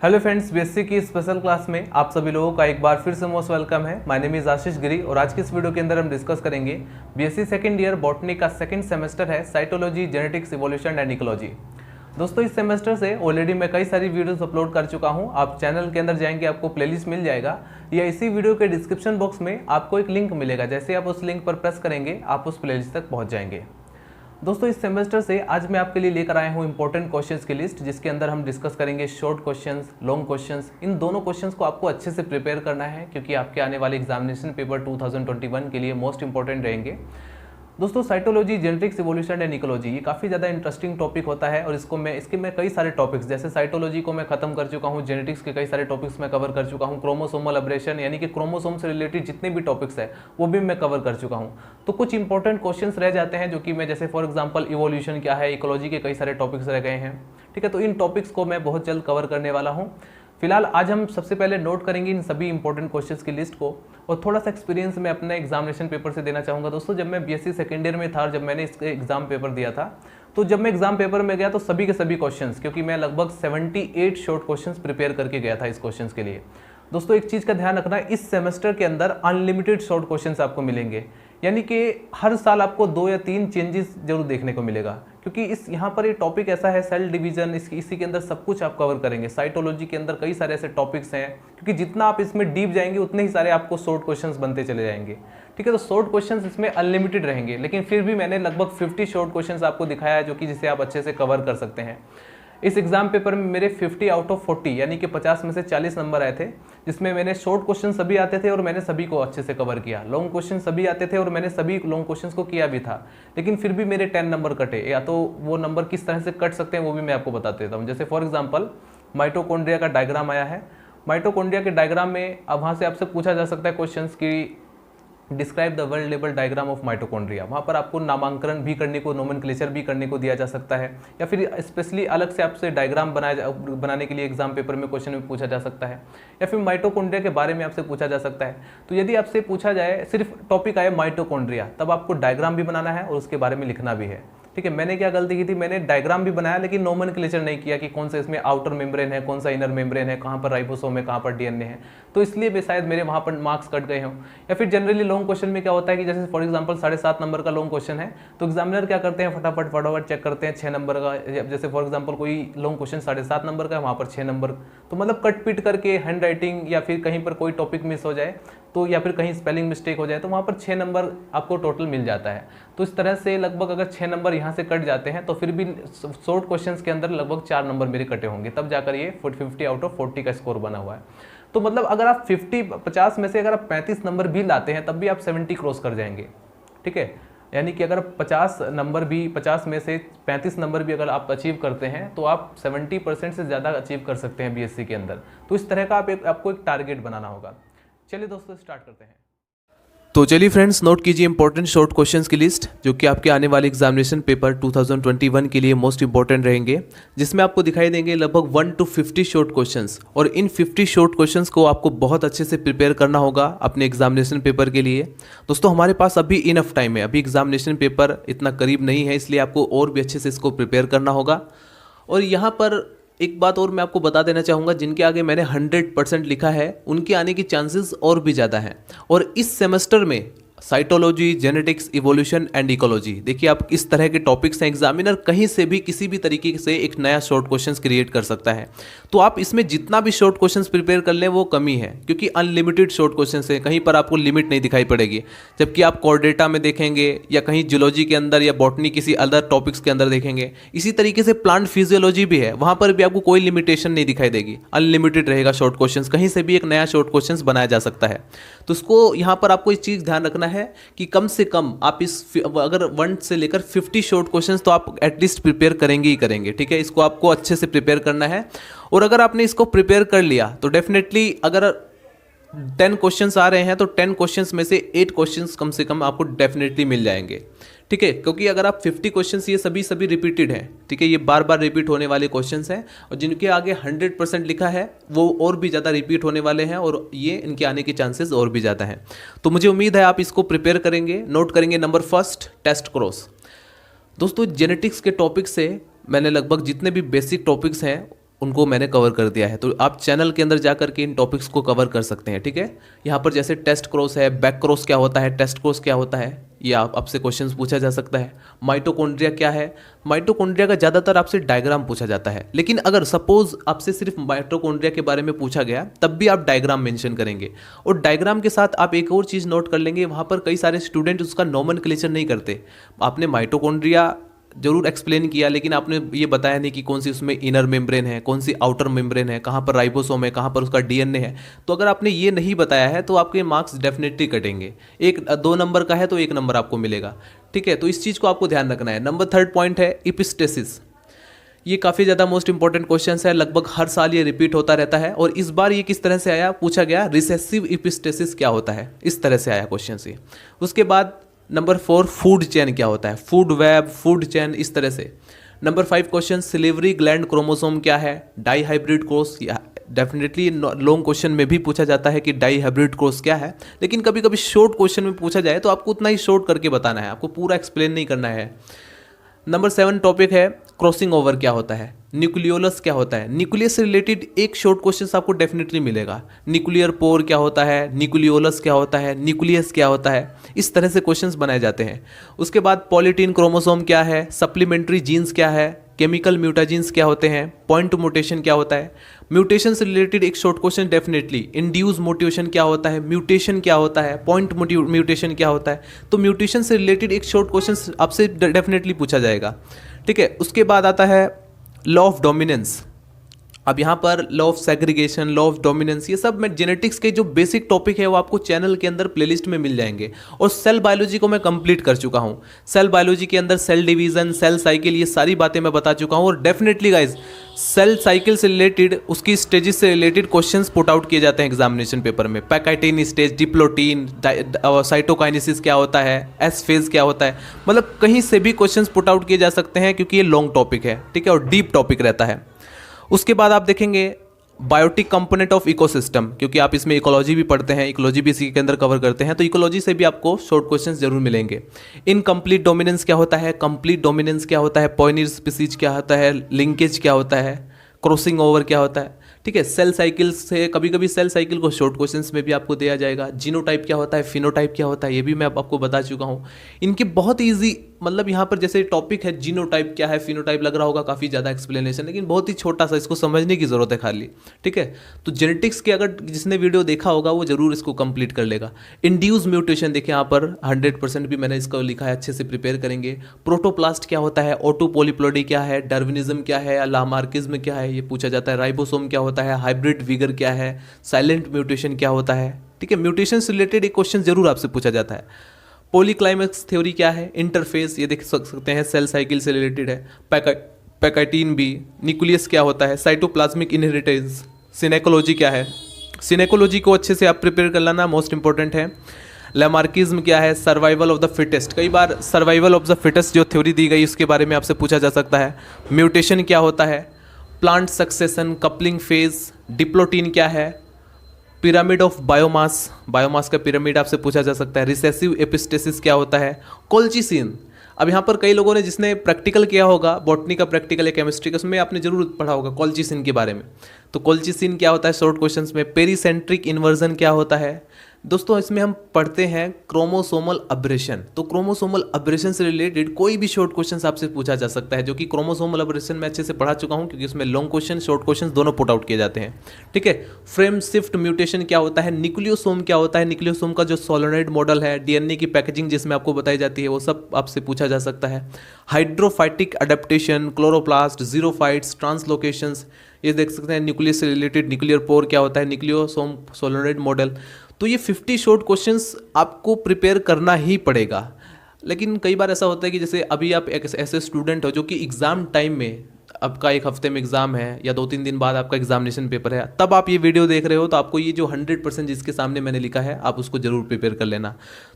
Hello friends, BSc की special class में आप सभी लोगों का एक बार फिर से मोस्ट वेलकम है। माय नेम इज आशीष गिरी और आज की इस वीडियो के अंदर हम डिस्कस करेंगे बीएससी सेकंड ईयर बॉटनी का सेकंड सेमेस्टर है cytology, genetics, evolution and ecology. दोस्तों, इस सेमेस्टर से ऑलरेडी मैं कई सारी वीडियोस अपलोड कर चुका हूं। आप चैनल के अंदर जाएंगे, आपको प्लेलिस्ट मिल जाएगा या इसी वीडियो के डिस्क्रिप्शन बॉक्स में आपको एक लिंक मिलेगा। जैसे आप उस लिंक पर प्रेस करेंगे आप उस प्लेलिस्ट तक पहुँच जाएंगे। दोस्तों, इस सेमेस्टर से आज मैं आपके लिए लेकर आया हूं इंपॉर्टेंट क्वेश्चंस की लिस्ट, जिसके अंदर हम डिस्कस करेंगे शॉर्ट क्वेश्चंस, लॉन्ग क्वेश्चंस। इन दोनों क्वेश्चंस को आपको अच्छे से प्रिपेयर करना है क्योंकि आपके आने वाले एग्जामिनेशन पेपर 2021 के लिए मोस्ट इंपॉर्टेंट रहेंगे। दोस्तों, cytology, genetics, evolution and ecology ये काफ़ी ज़्यादा इंटरेस्टिंग टॉपिक होता है और इसके मैं कई सारे टॉपिक्स, जैसे साइटोलॉजी को मैं खत्म कर चुका हूँ, जेनेटिक्स के कई सारे टॉपिक्स मैं कवर कर चुका हूँ, क्रोमोसोमल अब्रेशन यानी कि क्रोमोसोम से रिलेटेड जितने भी टॉपिक्स है वो भी मैं कवर कर चुका हूँ। तो कुछ इंपॉर्टेंट क्वेश्चंस रह जाते हैं जो कि मैं, जैसे फॉर एग्जांपल इवोल्यूशन क्या है, इकोलॉजी के कई सारे टॉपिक्स रह गए हैं। ठीक है, तो इन टॉपिक्स को मैं बहुत जल्द कवर करने वाला हूँ। फिलहाल आज हम सबसे पहले नोट करेंगे इन सभी इंपॉर्टेंट क्वेश्चंस की लिस्ट को और थोड़ा सा एक्सपीरियंस मैं अपने एग्जामिनेशन पेपर से देना चाहूँगा। दोस्तों, जब मैं बीएससी सेकेंड ईयर में था और जब मैंने इसके एग्जाम पेपर दिया था, तो जब मैं एग्जाम पेपर में गया तो सभी के सभी क्वेश्चंस, क्योंकि मैं लगभग 78 शॉर्ट क्वेश्चंस प्रिपेयर करके गया था इस क्वेश्चंस के लिए। दोस्तों, एक चीज़ का ध्यान रखना, इस सेमेस्टर के अंदर अनलिमिटेड शॉर्ट क्वेश्चंस आपको मिलेंगे, यानी कि हर साल आपको 2 या 3 चेंजेस जरूर देखने को मिलेगा, क्योंकि इस यहाँ पर ये टॉपिक ऐसा है, सेल डिवीजन, इसी के अंदर सब कुछ आप कवर करेंगे। साइटोलॉजी के अंदर कई सारे ऐसे टॉपिक्स हैं, क्योंकि जितना आप इसमें डीप जाएंगे उतने ही सारे आपको शॉर्ट क्वेश्चंस बनते चले जाएंगे। ठीक है, तो शॉर्ट क्वेश्चंस इसमें अनलिमिटेड रहेंगे, लेकिन फिर भी मैंने लगभग 50 शॉर्ट क्वेश्चंस आपको दिखाया है, जो कि जिसे आप अच्छे से कवर कर सकते हैं। इस एग्जाम पेपर में मेरे 50 आउट ऑफ 40 यानी कि 50 में से 40 नंबर आए थे, जिसमें मैंने शॉर्ट क्वेश्चन सभी आते थे और मैंने सभी को अच्छे से कवर किया। लॉन्ग क्वेश्चन सभी आते थे और मैंने सभी लॉन्ग क्वेश्चंस को किया भी था, लेकिन फिर भी मेरे 10 नंबर कटे। या तो वो नंबर किस तरह से कट सकते हैं वो भी मैं आपको बता देता हूँ। जैसे फॉर एग्जाम्पल माइटोकॉन्ड्रिया का डायग्राम आया है। माइटोकॉन्ड्रिया के डायग्राम में अब वहाँ से आपसे पूछा जा सकता है क्वेश्चन की describe the world level diagram of mitochondria. वहाँ पर आपको नामांकन भी करने को, नोमेनक्लेचर भी करने को दिया जा सकता है, या फिर स्पेशली अलग से आपसे डायग्राम बनाने के लिए एग्जाम पेपर में क्वेश्चन में पूछा जा सकता है, या फिर माइटोकॉन्ड्रिया के बारे में आपसे पूछा जा सकता है। तो यदि आपसे पूछा जाए, सिर्फ टॉपिक आए माइटोकॉन्ड्रिया, तब आपको डायग्राम भी बनाना है और उसके बारे में लिखना भी है। ठीक है, मैंने क्या गलती की थी, मैंने डायग्राम भी बनाया लेकिन नोमेनक्लेचर नहीं किया कि कौन सा इसमें आउटर मेम्ब्रेन है, कौन सा इनर मेम्ब्रेन है, कहाँ पर राइबोसोम है, कहाँ पर डीएनए है। तो इसलिए भी शायद मेरे वहाँ पर मार्क्स कट गए हों। या फिर जनरली लॉन्ग क्वेश्चन में क्या होता है कि जैसे फॉर एग्जांपल 7.5 नंबर का लॉन्ग क्वेश्चन है, तो एग्जामिनर क्या करते हैं, फटाफट चेक करते हैं 6 नंबर का। जैसे फॉर एग्जाम्पल कोई लॉन्ग क्वेश्चन 7.5 नंबर का है, वहाँ पर 6 नंबर। तो मतलब कट पीट करके हैंड राइटिंग या फिर कहीं पर कोई टॉपिक मिस हो जाए तो, या फिर कहीं स्पेलिंग मिस्टेक हो जाए, तो वहाँ पर 6 नंबर आपको टोटल मिल जाता है। तो इस तरह से लगभग अगर 6 नंबर यहाँ से कट जाते हैं तो फिर भी शॉर्ट क्वेश्चंस के अंदर लगभग 4 नंबर मेरे कटे होंगे, तब जाकर ये 50 आउट ऑफ 40 का स्कोर बना हुआ है। तो मतलब अगर आप 50 में से अगर आप 35 नंबर भी लाते हैं तब भी आप 70 क्रॉस कर जाएंगे। ठीक है, यानी कि अगर 50 में से 35 नंबर भी अगर आप अचीव करते हैं तो आप 70% से ज़्यादा अचीव कर सकते हैं बीएससी के अंदर। तो इस तरह का आपको एक टारगेट बनाना होगा। चलिए दोस्तों, स्टार्ट करते हैं। तो चलिए फ्रेंड्स, नोट कीजिए इंपॉर्टेंट शॉर्ट क्वेश्चंस की लिस्ट, जो कि आपके आने वाले एग्जामिनेशन पेपर 2021 के लिए मोस्ट इंपॉर्टेंट रहेंगे, जिसमें आपको दिखाई देंगे लगभग 1 to 50 शॉर्ट क्वेश्चंस। और इन 50 शॉर्ट क्वेश्चंस को आपको बहुत अच्छे से प्रिपेयर करना होगा अपने एग्जामिनेशन पेपर के लिए। दोस्तों, हमारे पास अभी इनफ टाइम है, अभी एग्जामिनेशन पेपर इतना करीब नहीं है, इसलिए आपको और भी अच्छे से इसको प्रिपेयर करना होगा। और यहाँ पर एक बात और मैं आपको बता देना चाहूँगा, जिनके आगे मैंने 100% लिखा है उनके आने की चांसेस और भी ज़्यादा हैं। और इस सेमेस्टर में cytology, genetics, evolution and ecology, देखिए आप इस तरह के टॉपिक्स हैं, एग्जामिनर कहीं से भी किसी भी तरीके से एक नया शॉर्ट क्वेश्चंस क्रिएट कर सकता है। तो आप इसमें जितना भी शॉर्ट क्वेश्चंस प्रिपेयर कर लें वो कमी है, क्योंकि अनलिमिटेड शॉर्ट क्वेश्चंस हैं, कहीं पर आपको लिमिट नहीं दिखाई पड़ेगी। जबकि आप कोर्डेटा में देखेंगे या कहीं जियोलॉजी के अंदर या बॉटनी किसी अदर टॉपिक्स के अंदर देखेंगे, इसी तरीके से प्लांट फिजियोलॉजी भी है, वहाँ पर भी आपको कोई लिमिटेशन नहीं दिखाई देगी, अनलिमिटेड रहेगा शॉर्ट क्वेश्चंस, कहीं से भी एक नया शॉर्ट क्वेश्चंस बनाया जा सकता है। तो उसको यहाँ पर आपको इस चीज़ ध्यान रखना है कि कम से कम आप अगर 1 से लेकर 50 शॉर्ट क्वेश्चंस तो आप एटलीस्ट प्रिपेयर करेंगे ही करेंगे। ठीक है, इसको आपको अच्छे से प्रिपेयर करना है। और अगर आपने इसको प्रिपेयर कर लिया तो डेफिनेटली अगर 10 क्वेश्चंस आ रहे हैं तो 10 क्वेश्चंस में से 8 क्वेश्चंस कम से कम आपको डेफिनेटली मिल जाएंगे। ठीक है, क्योंकि अगर आप 50 क्वेश्चंस, ये सभी रिपीटेड हैं। ठीक है, ये बार बार रिपीट होने वाले क्वेश्चंस हैं, और जिनके आगे 100% लिखा है वो और भी ज़्यादा रिपीट होने वाले हैं, और ये इनके आने के चांसेस और भी ज़्यादा हैं। तो मुझे उम्मीद है आप इसको प्रिपेयर करेंगे। नोट करेंगे नंबर फर्स्ट, टेस्ट क्रॉस। दोस्तों जेनेटिक्स के टॉपिक से मैंने लगभग जितने भी बेसिक टॉपिक्स हैं उनको मैंने कवर कर दिया है। तो आप चैनल के अंदर जा करके इन टॉपिक्स को कवर कर सकते हैं, ठीक है। यहाँ पर जैसे टेस्ट क्रॉस है, बैक क्रॉस क्या होता है, टेस्ट क्रॉस क्या होता है, ये आपसे क्वेश्चंस पूछा जा सकता है। माइटोकॉन्ड्रिया क्या है, माइटोकॉन्ड्रिया का ज़्यादातर आपसे डायग्राम पूछा जाता है, लेकिन अगर सपोज आपसे सिर्फ माइटोकॉन्ड्रिया के बारे में पूछा गया तब भी आप डायग्राम मेंशन करेंगे। और डायग्राम के साथ आप एक और चीज़ नोट कर लेंगे, वहाँ पर कई सारे स्टूडेंट उसका नोमेनक्लेचर नहीं करते। आपने माइटोकॉन्ड्रिया जरूर एक्सप्लेन किया, लेकिन आपने ये बताया नहीं कि कौन सी उसमें इनर मेम्ब्रेन है, कौन सी आउटर मेम्ब्रेन है, कहाँ पर राइबोसोम है, कहाँ पर उसका डीएनए है। तो अगर आपने ये नहीं बताया है तो आपके मार्क्स डेफिनेटली कटेंगे। 1-2 नंबर का है तो 1 नंबर आपको मिलेगा, ठीक है। तो इस चीज़ को आपको ध्यान रखना है। नंबर 3 पॉइंट है इपिस्टेसिस। ये काफ़ी ज़्यादा मोस्ट इंपॉर्टेंट क्वेश्चन है, लगभग हर साल ये रिपीट होता रहता है। और इस बार ये किस तरह से आया, पूछा गया रिसेसिव इपिस्टेसिस क्या होता है, इस तरह से आया क्वेश्चन से। उसके बाद नंबर 4 फूड चेन क्या होता है, फूड वेब, फूड चेन, इस तरह से। Number 5 question salivary gland chromosome क्या है, dihybrid cross. Definitely long question में भी पूछा जाता है कि डाई हाइब्रिड क्रॉस क्या है, लेकिन कभी कभी शॉर्ट क्वेश्चन में पूछा जाए तो आपको उतना ही शॉर्ट करके बताना है, आपको पूरा एक्सप्लेन नहीं करना है। नंबर 7 टॉपिक है क्रॉसिंग ओवर क्या होता है, न्यूक्लियोलस क्या होता है। न्यूक्लियस से रिलेटेड एक शॉर्ट क्वेश्चन आपको डेफिनेटली मिलेगा। न्यूक्लियर पोर क्या होता है, न्यूक्लियोलस क्या होता है, न्यूक्लियस क्या होता है, इस तरह से क्वेश्चंस बनाए जाते हैं। उसके बाद पॉलीटीन क्रोमोसोम क्या है, सप्लीमेंट्री जीन्स क्या है, केमिकल म्यूटाजीन्स क्या होते हैं, पॉइंट म्यूटेशन क्या होता है। म्यूटेशन से रिलेटेड एक short question definitely, induce mutation क्या होता है, म्यूटेशन क्या होता है, पॉइंट म्यूटेशन क्या होता है। तो म्यूटेशन से रिलेटेड एक शॉर्ट क्वेश्चन आपसे डेफिनेटली पूछा जाएगा, ठीक है। उसके बाद आता है लॉ ऑफ डोमिनेंस। अब यहाँ पर law of segregation, law of dominance, ये सब मैं जेनेटिक्स के जो बेसिक टॉपिक है वो आपको चैनल के अंदर प्लेलिस्ट में मिल जाएंगे। और सेल बायोलॉजी को मैं कंप्लीट कर चुका हूँ। सेल बायोलॉजी के अंदर सेल डिवीजन, सेल साइकिल, ये सारी बातें मैं बता चुका हूँ। और डेफिनेटली गाइज सेल साइकिल से रिलेटेड, उसकी स्टेजेस से रिलेटेड क्वेश्चंस पुट आउट किए जाते हैं एग्जामिनेशन पेपर में। पैकाइटिन स्टेज, डिप्लोटीन, साइटोकाइनेसिस क्या होता है, एस फेज क्या होता है, मतलब कहीं से भी क्वेश्चंस पुट आउट किए जा सकते हैं, क्योंकि ये लॉन्ग टॉपिक है, ठीक है, और डीप टॉपिक रहता है। उसके बाद आप देखेंगे बायोटिक कंपोनेंट ऑफ इकोसिस्टम, क्योंकि आप इसमें इकोलॉजी भी पढ़ते हैं, इकोलॉजी भी इसी के अंदर कवर करते हैं, तो इकोलॉजी से भी आपको शॉर्ट क्वेश्चंस जरूर मिलेंगे। इनकम्प्लीट डोमिनेंस क्या होता है, कंप्लीट डोमिनेंस क्या होता है, पॉइनियर स्पीसीज क्या होता है, लिंकेज क्या होता है, क्रॉसिंग ओवर क्या होता है, ठीक है। सेल साइकिल से कभी कभी सेल साइकिल को शॉर्ट क्वेश्चंस में भी आपको दिया जाएगा। जीनोटाइप क्या होता है, फिनोटाइप क्या होता है, ये भी मैं आपको बता चुका हूँ। इनके बहुत ईजी, मतलब यहाँ पर जैसे टॉपिक है जीनोटाइप क्या है, फिनोटाइप, लग रहा होगा काफ़ी ज़्यादा एक्सप्लेनेशन, लेकिन बहुत ही छोटा सा, इसको समझने की ज़रूरत है खाली, ठीक है। तो जेनेटिक्स के अगर जिसने वीडियो देखा होगा वो जरूर इसको कंप्लीट कर लेगा। इंड्यूस म्यूटेशन देखिए यहाँ पर 100% भी मैंने इसको लिखा है, अच्छे से प्रिपेयर करेंगे। प्रोटोप्लास्ट क्या होता है, ऑटो पॉलीप्लोइडी क्या है, डार्विनिज्म क्या है, लामार्किज्म क्या है, ये पूछा जाता है। राइबोसोम क्या होता है, हाइब्रिड विगर क्या है, साइलेंट म्यूटेशन क्या होता है, ठीक है। म्यूटेशन से रिलेटेड एक क्वेश्चन जरूर आपसे पूछा जाता है। पॉलीक्लाइमेक्स थ्योरी क्या है, इंटरफेस, ये देख सकते हैं, सेल साइकिल से रिलेटेड है। पैकाइटिन बी, न्यूक्लियस क्या होता है, साइटोप्लाज्मिक इनहेरिटेंस, सिनेकोलॉजी क्या है, सिनेकोलॉजी को अच्छे से आप प्रिपेयर कर लेना, मोस्ट इंपॉर्टेंट है। लैमार्किज्म क्या है, सर्वाइवल ऑफ द फिटेस्ट, कई बार सर्वाइवल ऑफ द फिटेस्ट जो थ्योरी दी गई उसके बारे में आपसे पूछा जा सकता है। म्यूटेशन क्या होता है, plant succession, coupling phase, diplotene क्या है, पिरामिड ऑफ बायोमास, बायोमास का पिरामिड आपसे पूछा जा सकता है। रिसेसिव एपिस्टेसिस क्या होता है, कोल्चिसिन। अब यहाँ पर कई लोगों ने जिसने प्रैक्टिकल किया होगा, बॉटनी का प्रैक्टिकल या केमिस्ट्री का, उसमें आपने जरूर पढ़ा होगा कोल्चिसिन के बारे में। तो कोल्चिसिन क्या होता है शॉर्ट क्वेश्चंस में। पेरीसेंट्रिक इन्वर्जन क्या होता है दोस्तों, इसमें हम पढ़ते हैं क्रोमोसोमल अब्रेशन। तो क्रोमोसोमल अब्रेशन से रिलेटेड कोई भी शॉर्ट क्वेश्चन आपसे पूछा जा सकता है, जो कि क्रोमोसोमल अब्रेशन में अच्छे से पढ़ा चुका हूं, क्योंकि इसमें लॉन्ग क्वेश्चन, शॉर्ट क्वेश्चन दोनों पुट आउट किए जाते हैं, ठीक है। फ्रेम शिफ्ट म्यूटेशन क्या होता है, न्यूक्लियोसोम क्या होता है, न्यूक्लियोसोम का जो सोलोनॉइड मॉडल है, डीएनए की पैकेजिंग जिसमें आपको बताई जाती है, वो सब आपसे पूछा जा सकता है। हाइड्रोफाइटिक अडेप्टेशन, क्लोरोप्लास्ट, जीरोफाइट्स, ट्रांसलोकेशंस, ये देख सकते हैं। न्यूक्लियस से रिलेटेड न्यूक्लियर पोर क्या होता है, न्यूक्लियोसोम सोलोनॉइड मॉडल। तो ये 50 शॉर्ट क्वेश्चंस आपको प्रिपेयर करना ही पड़ेगा। लेकिन कई बार ऐसा होता है कि जैसे अभी आप एक ऐसे स्टूडेंट हो जो कि एग्ज़ाम टाइम में, आपका एक हफ्ते में एग्ज़ाम है या 2-3 दिन बाद आपका एग्जामिनेशन पेपर है, तब आप ये वीडियो देख रहे हो, तो आपको ये जो 100% जिसके सामने मैंने लिखा है आप उसको जरूर प्रिपेयर कर लेना।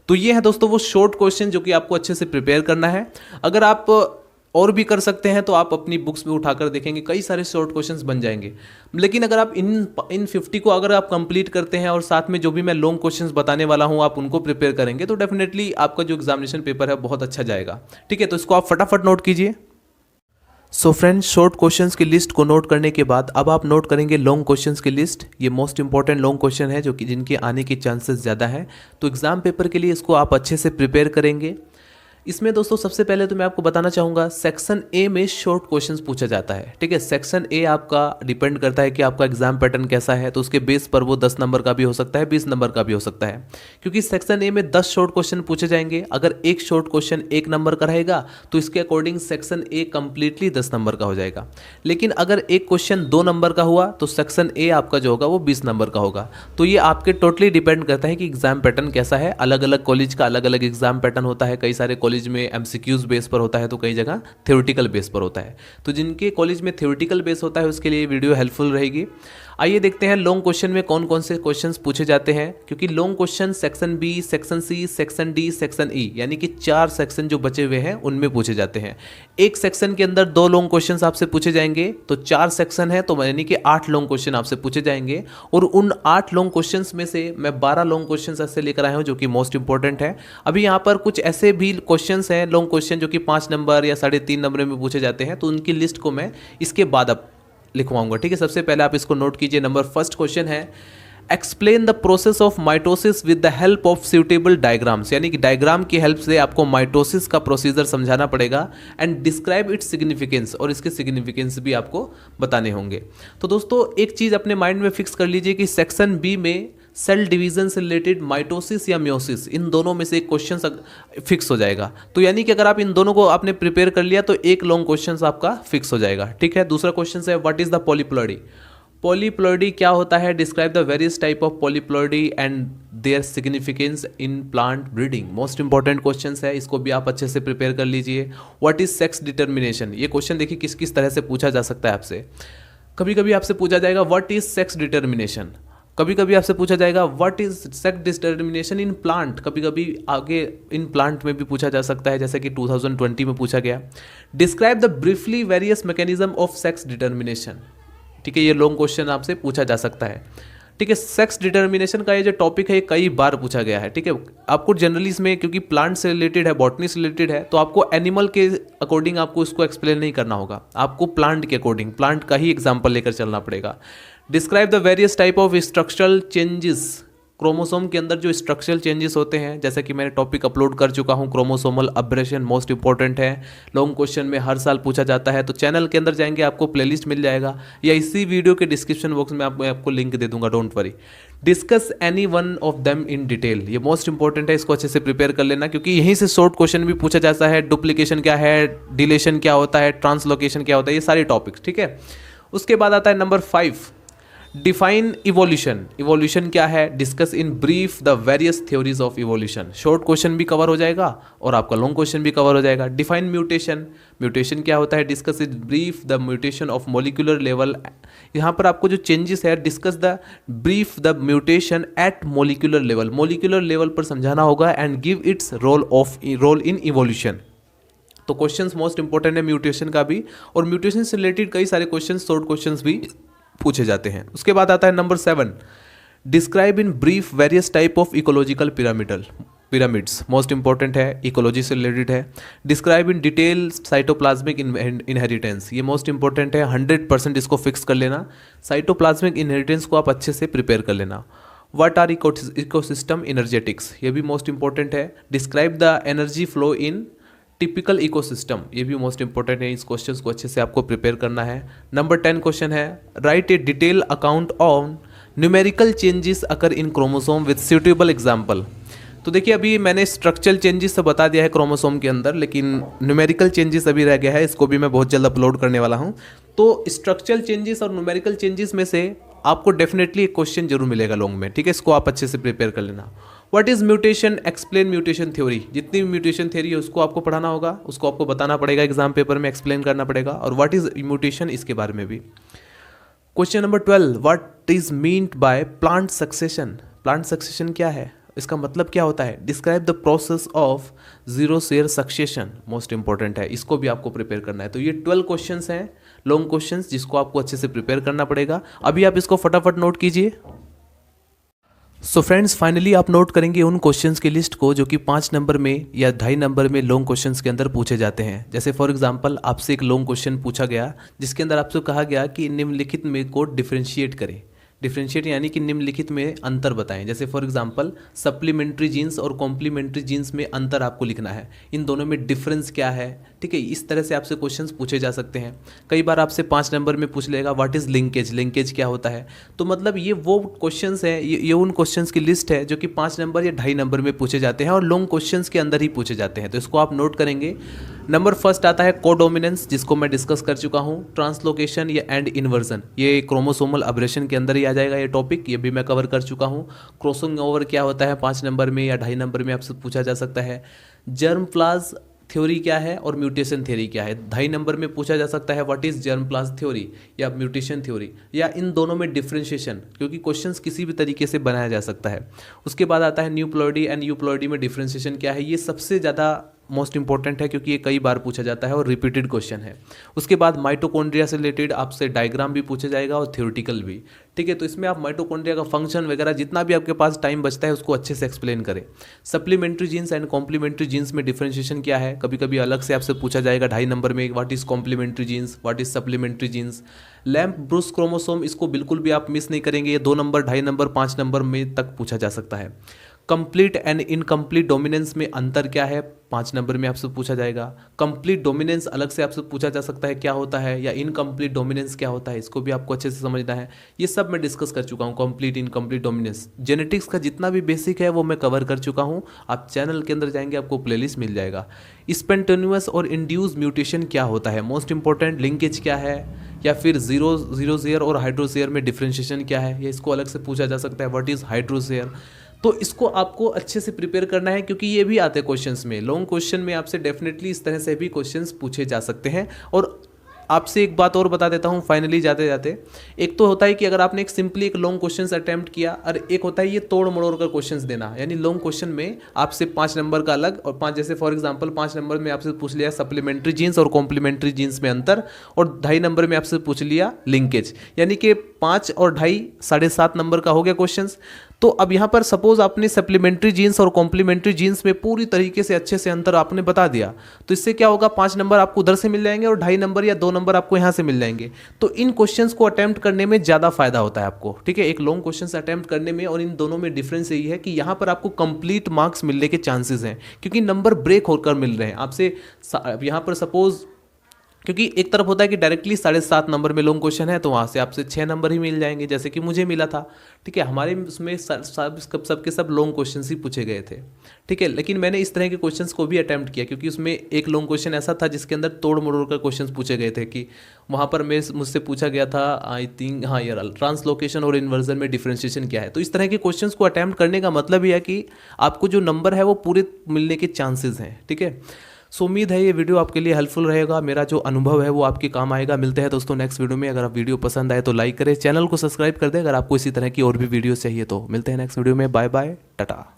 तो ये है दोस्तों वो शॉर्ट क्वेश्चन जो कि आपको अच्छे से प्रिपेयर करना है। अगर आप और भी कर सकते हैं तो आप अपनी बुक्स में उठाकर देखेंगे, कई सारे शॉर्ट क्वेश्चंस बन जाएंगे। लेकिन अगर आप इन 50 को अगर आप कंप्लीट करते हैं और साथ में जो भी मैं लॉन्ग क्वेश्चंस बताने वाला हूं आप उनको प्रिपेयर करेंगे, तो डेफिनेटली आपका जो एग्जामिनेशन पेपर है बहुत अच्छा जाएगा, ठीक है। तो इसको आप फटाफट नोट कीजिए। सो फ्रेंड्स, शॉर्ट क्वेश्चंस की लिस्ट को नोट करने के बाद अब आप नोट करेंगे लॉन्ग क्वेश्चंस की लिस्ट। ये मोस्ट इंपॉर्टेंट लॉन्ग क्वेश्चन है जो कि जिनके आने के चांसेस ज़्यादा हैं, तो एग्जाम पेपर के लिए इसको आप अच्छे से प्रिपेयर करेंगे। इसमें दोस्तों सबसे पहले तो मैं आपको बताना चाहूँगा, सेक्शन ए में शॉर्ट क्वेश्चंस पूछा जाता है। ठीक है, सेक्शन ए आपका डिपेंड करता है कि आपका एग्जाम पैटर्न कैसा है, तो उसके बेस पर वो 10 नंबर का भी हो सकता है, 20 नंबर का भी हो सकता है। क्योंकि सेक्शन ए में 10 शॉर्ट क्वेश्चन पूछे जाएंगे। अगर एक शॉर्ट क्वेश्चन 1 नंबर का रहेगा तो इसके according section A completely 10 number का हो जाएगा। लेकिन अगर एक क्वेश्चन 2 नंबर का हुआ तो सेक्शन ए आपका जो होगा वो 20 नंबर का होगा। तो ये आपके टोटली डिपेंड करता है कि एग्जाम पैटर्न कैसा है। अलग अलग कॉलेज का अलग अलग एग्जाम पैटर्न होता है। कई सारे कॉलेज में एमसीक्यूज बेस पर होता है तो कई जगह थ्योरेटिकल बेस पर होता है। तो जिनके कॉलेज में थ्योरेटिकल बेस होता है उसके लिए वीडियो हेल्पफुल रहेगी। आइए देखते हैं लॉन्ग क्वेश्चन में कौन कौन से क्वेश्चंस पूछे जाते हैं। क्योंकि long question section B, section C, section D, section E, यानी कि 4 सेक्शन जो बचे हुए हैं उनमें पूछे जाते हैं। एक सेक्शन के अंदर 2 लॉन्ग क्वेश्चंस आपसे पूछे जाएंगे, तो 4 सेक्शन है तो यानी कि 8 लॉन्ग क्वेश्चन आपसे पूछे जाएंगे। और उन 8 लॉन्ग क्वेश्चंस में से मैं 12 लॉन्ग क्वेश्चंस ऐसे लेकर आया हूं जो कि मोस्ट इंपॉर्टेंट है। अभी यहाँ पर कुछ ऐसे भी क्वेश्चंस हैं लॉन्ग क्वेश्चन जो कि 5 नंबर या 3.5 नंबर में पूछे जाते हैं, तो उनकी लिस्ट को मैं इसके बाद अब लिखवाऊंगा। ठीक है, सबसे पहले आप इसको नोट कीजिए। नंबर फर्स्ट क्वेश्चन है, explain the process of mitosis with the help of suitable diagrams, यानी कि डायग्राम की हेल्प से आपको माइटोसिस का प्रोसीजर समझाना पड़ेगा। एंड डिस्क्राइब इट्स सिग्निफिकेंस, और इसके सिग्निफिकेंस भी आपको बताने होंगे। तो दोस्तों एक चीज़ अपने माइंड में फिक्स कर लीजिए कि सेक्शन बी में सेल डिवीजन से रिलेटेड माइटोसिस या मियोसिस, इन दोनों में से एक क्वेश्चन फिक्स हो जाएगा। तो यानी कि अगर आप इन दोनों को आपने प्रिपेयर कर लिया तो एक लॉन्ग क्वेश्चन आपका फिक्स हो जाएगा। ठीक है, दूसरा क्वेश्चन है, what is the polyploidy. Polyploidy क्या होता है, describe the various type of polyploidy and their significance in plant breeding. Most important question है, इसको भी आप अच्छे से प्रिपेयर कर लीजिए। व्हाट इज सेक्स डिटर्मिनेशन, ये क्वेश्चन देखिए किस किस तरह से पूछा जा सकता है आपसे। कभी कभी आपसे पूछा जाएगा व्हाट इज सेक्स डिटर्मिनेशन, कभी कभी आपसे पूछा जाएगा what is sex determination in plant, कभी कभी आगे इन प्लांट में भी पूछा जा सकता है, जैसे कि 2020 में पूछा गया। Describe the briefly various mechanism of sex determination. ठीक है, ये लॉन्ग क्वेश्चन आपसे पूछा जा सकता है। ठीक है, सेक्स डिटर्मिनेशन का ये जो टॉपिक है कई बार पूछा गया है। ठीक है, आपको जनरली इसमें क्योंकि प्लांट से रिलेटेड है, बॉटनी से रिलेटेड है, तो आपको एनिमल के अकॉर्डिंग आपको इसको एक्सप्लेन नहीं करना होगा, आपको प्लांट के अकॉर्डिंग प्लांट का ही एग्जाम्पल लेकर चलना पड़ेगा। Describe the various type of structural changes, chromosome के अंदर जो स्ट्रक्चरल चेंजेस होते हैं, जैसा कि मैंने टॉपिक अपलोड कर चुका हूं, क्रोमोसोमल अब्रेशन मोस्ट इंपॉर्टेंट है, लॉन्ग क्वेश्चन में हर साल पूछा जाता है। तो चैनल के अंदर जाएंगे आपको प्लेलिस्ट मिल जाएगा, या इसी वीडियो के डिस्क्रिप्शन बॉक्स में आपको लिंक दे दूंगा, don't worry. Discuss any one of them in detail, ये मोस्ट इंपॉर्टेंट है, इसको अच्छे से प्रिपेयर कर लेना क्योंकि यहीं से शॉर्ट क्वेश्चन भी पूछा जाता है। डुप्लीकेशन क्या है, डिलेशन क्या होता है, ट्रांसलोकेशन क्या होता है, ये सारे टॉपिक्स। ठीक है, उसके बाद आता है नंबर 5, डिफाइन इवोल्यूशन। इवोल्यूशन क्या है, discuss in brief the various theories of evolution. Short question भी कवर हो जाएगा और आपका लॉन्ग क्वेश्चन भी कवर हो जाएगा। डिफाइन म्यूटेशन, म्यूटेशन क्या होता है, discuss in brief the mutation of molecular level. यहाँ पर आपको जो चेंजेस है, discuss the brief the mutation at molecular level, molecular level पर समझाना होगा। And give its role in evolution. तो क्वेश्चंस मोस्ट इंपॉर्टेंट है म्यूटेशन का भी, और म्यूटेशन से रिलेटेड कई सारे क्वेश्चंस, शॉर्ट क्वेश्चंस भी पूछे जाते हैं। उसके बाद आता है number 7, describe in brief various type of ecological pyramids. Most important है, इकोलॉजी से रिलेटेड है। Describe in detail cytoplasmic inheritance, ये मोस्ट इंपॉर्टेंट है, 100% इसको फिक्स कर लेना। साइटोप्लाज्मिक इनहेरिटेंस को आप अच्छे से प्रिपेयर कर लेना। व्हाट आर इकोसिस्टम एनर्जेटिक्स, ये भी मोस्ट इंपॉर्टेंट है। Describe the energy flow in typical ecosystem, ये भी मोस्ट इंपॉर्टेंट है, इस क्वेश्चंस को अच्छे से आपको प्रिपेयर करना है। नंबर 10 क्वेश्चन है, right A detail account on numerical changes occur in chromosome with suitable example. तो देखिए अभी मैंने स्ट्रक्चरल चेंजेस तो बता दिया है क्रोमोसोम के अंदर, लेकिन न्यूमेरिकल चेंजेस अभी रह गया है, इसको भी मैं बहुत जल्द अपलोड करने वाला हूँ। तो स्ट्रक्चरल चेंजेस और न्यूमेरिकल चेंजेस में से आपको डेफिनेटली एक क्वेश्चन जरूर मिलेगा लॉन्ग में। ठीक है, इसको आप अच्छे से प्रिपेयर कर लेना। What is mutation, explain mutation theory. जितनी भी म्यूटेशन थ्योरी है उसको आपको पढ़ाना होगा, उसको आपको बताना पड़ेगा, एग्जाम पेपर में एक्सप्लेन करना पड़ेगा। और व्हाट इज म्यूटेशन, इसके बारे में भी। Question number 12, what is meant by plant succession. Plant succession क्या है, इसका मतलब क्या होता है। Describe the process of zero share succession, most important है, इसको भी आपको प्रिपेयर करना है। तो ये 12 क्वेश्चंस हैं लॉन्ग क्वेश्चंस, जिसको आपको अच्छे से प्रिपेयर करना पड़ेगा। अभी आप इसको फटाफट नोट कीजिए। सो फ्रेंड्स, फाइनली आप नोट करेंगे उन क्वेश्चंस की लिस्ट को जो कि 5 नंबर में या 2.5 नंबर में लॉन्ग क्वेश्चंस के अंदर पूछे जाते हैं। जैसे फॉर एग्जांपल आपसे एक लॉन्ग क्वेश्चन पूछा गया जिसके अंदर आपसे कहा गया कि निम्नलिखित में को डिफरेंशिएट करें। डिफरेंशिएट यानी कि निम्नलिखित में अंतर बताएं। जैसे फॉर एग्जांपल सप्लीमेंट्री जीन्स और कॉम्प्लीमेंट्री जीन्स में अंतर आपको लिखना है, इन दोनों में डिफरेंस क्या है। ठीक है, इस तरह से आपसे क्वेश्चंस पूछे जा सकते हैं। कई बार आपसे 5 नंबर में पूछ लेगा व्हाट इज़ लिंकेज, लिंकेज क्या होता है। तो मतलब ये वो क्वेश्चंस है, ये उन क्वेश्चंस की लिस्ट है जो कि 5 नंबर या 2.5 नंबर में पूछे जाते हैं और लॉन्ग क्वेश्चंस के अंदर ही पूछे जाते हैं। तो इसको आप नोट करेंगे। नंबर फर्स्ट आता है कोडोमिनेंस, जिसको मैं डिस्कस कर चुका हूँ। ट्रांसलोकेशन या एंड इन्वर्जन, ये क्रोमोसोमल अब्रेशन के अंदर ही आ जाएगा ये टॉपिक, ये भी मैं कवर कर चुका हूँ। क्रॉसिंग ओवर क्या होता है 5 नंबर में या 2.5 नंबर में आपसे पूछा जा सकता है। जर्म प्लाज थ्योरी क्या है और म्यूटेशन थ्योरी क्या है, 2.5 नंबर में पूछा जा सकता है व्हाट इज जर्म प्लाज थ्योरी या म्यूटेशन थ्योरी, या इन दोनों में डिफरेंशिएशन, क्योंकि क्वेश्चंस किसी भी तरीके से बनाया जा सकता है। उसके बाद आता है न्यूप्लॉइडी एंड यूप्लॉइडी में डिफरेंशिएशन क्या है, ये सबसे ज़्यादा मोस्ट इंपॉर्टेंट है क्योंकि ये कई बार पूछा जाता है और रिपीटेड क्वेश्चन है। उसके बाद माइटोकॉन्ड्रिया से रिलेटेड आपसे डायग्राम भी पूछा जाएगा और थ्योरेटिकल भी। ठीक है, तो इसमें आप माइटोकॉन्ड्रिया का फंक्शन वगैरह जितना भी आपके पास टाइम बचता है उसको अच्छे से एक्सप्लेन करें। Supplementary genes and complementary genes में डिफरेंशिएशन क्या है, कभी कभी अलग से आपसे पूछा जाएगा 2.5 नंबर में, what is complementary genes, what is supplementary genes. Lampbrush chromosome, इसको बिल्कुल भी आप मिस नहीं करेंगे, ये 2 नंबर 2.5 नंबर 5 नंबर में तक पूछा जा सकता है। कंप्लीट एंड इनकम्प्लीट डोमिनेंस में अंतर क्या है, 5 नंबर में आपसे पूछा जाएगा। कंप्लीट डोमिनेंस अलग से आपसे पूछा जा सकता है क्या होता है, या इनकम्प्लीट डोमिनेंस क्या होता है, इसको भी आपको अच्छे से समझना है। ये सब मैं डिस्कस कर चुका हूँ, कंप्लीट इनकम्प्लीट डोमिनेंस। जेनेटिक्स का जितना भी बेसिक है वो मैं कवर कर चुका हूँ, आप चैनल के अंदर जाएंगे आपको प्लेलिस्ट मिल जाएगा। स्पेंटेन्यूअस और इंड्यूस म्यूटेशन क्या होता है, मोस्ट इंपॉर्टेंट लिंकेज क्या है, या फिर जीरोजेयर और हाइड्रोजेयर में डिफरेंशिएशन क्या है, या इसको अलग से पूछा जा सकता है व्हाट इज हाइड्रोजेयर। तो इसको आपको अच्छे से प्रिपेयर करना है क्योंकि ये भी आते हैं क्वेश्चंस में। लॉन्ग क्वेश्चन में आपसे डेफिनेटली इस तरह से भी क्वेश्चंस पूछे जा सकते हैं। और आपसे एक बात और बता देता हूँ फाइनली जाते जाते, एक तो होता है कि अगर आपने एक सिंपली एक लॉन्ग क्वेश्चन अटेम्प्ट किया, और एक होता है ये तोड़ मड़ोड़ कर क्वेश्चंस देना। यानी लॉन्ग क्वेश्चन में आपसे 5 नंबर का अलग और 5, जैसे फॉर एग्जांपल 5 नंबर में आपसे पूछ लिया सप्लीमेंट्री जीन्स और कॉम्प्लीमेंट्री जीन्स में अंतर, और 2.5 नंबर में आपसे पूछ लिया लिंकेज, यानी कि 5 और 2.5 7.5 नंबर का हो गया क्वेश्चन। तो अब यहाँ पर सपोज आपने सप्लीमेंट्री जीन्स और कॉम्प्लीमेंट्री जीन्स में पूरी तरीके से अच्छे से अंतर आपने बता दिया, तो इससे क्या होगा 5 नंबर आपको उधर से मिल जाएंगे और 2.5 नंबर या 2 नंबर आपको यहाँ से मिल जाएंगे। तो इन क्वेश्चंस को अटेम्प्ट करने में ज़्यादा फायदा होता है आपको। ठीक है, एक लॉन्ग क्वेश्चन अटेम्प्ट करने में और इन दोनों में डिफरेंस यही है कि यहाँ पर आपको कंप्लीट मार्क्स मिलने के चांसेस हैं, क्योंकि नंबर ब्रेक होकर मिल रहे हैं आपसे। यहाँ पर सपोज, क्योंकि एक तरफ होता है कि डायरेक्टली 7.5 नंबर में लॉन्ग क्वेश्चन है तो वहाँ से आपसे 6 नंबर ही मिल जाएंगे, जैसे कि मुझे मिला था। ठीक है, हमारे उसमें सबके सब लॉन्ग क्वेश्चन ही पूछे गए थे। ठीक है, लेकिन मैंने इस तरह के क्वेश्चंस को भी अटैम्प्ट किया क्योंकि उसमें एक लॉन्ग क्वेश्चन ऐसा था जिसके अंदर तोड़ मरोड़ कर क्वेश्चंस पूछे गए थे, कि वहाँ पर मुझसे पूछा गया था आई थिंक, हाँ यार, ट्रांसलोकेशन और इन्वर्जन में डिफरेंशिएशन क्या है। तो इस तरह के क्वेश्चंस को अटैम्प्ट करने का मतलब यह है कि आपको जो नंबर है वो पूरे मिलने के चांसेस हैं। ठीक है, सो उम्मीद है ये वीडियो आपके लिए हेल्पफुल रहेगा, मेरा जो अनुभव है वो आपके काम आएगा। मिलते हैं दोस्तों नेक्स्ट वीडियो में। अगर आप वीडियो पसंद आए तो लाइक करें, चैनल को सब्सक्राइब कर दें अगर आपको इसी तरह की और भी वीडियो चाहिए तो। मिलते हैं नेक्स्ट वीडियो में, बाय बाय, टाटा।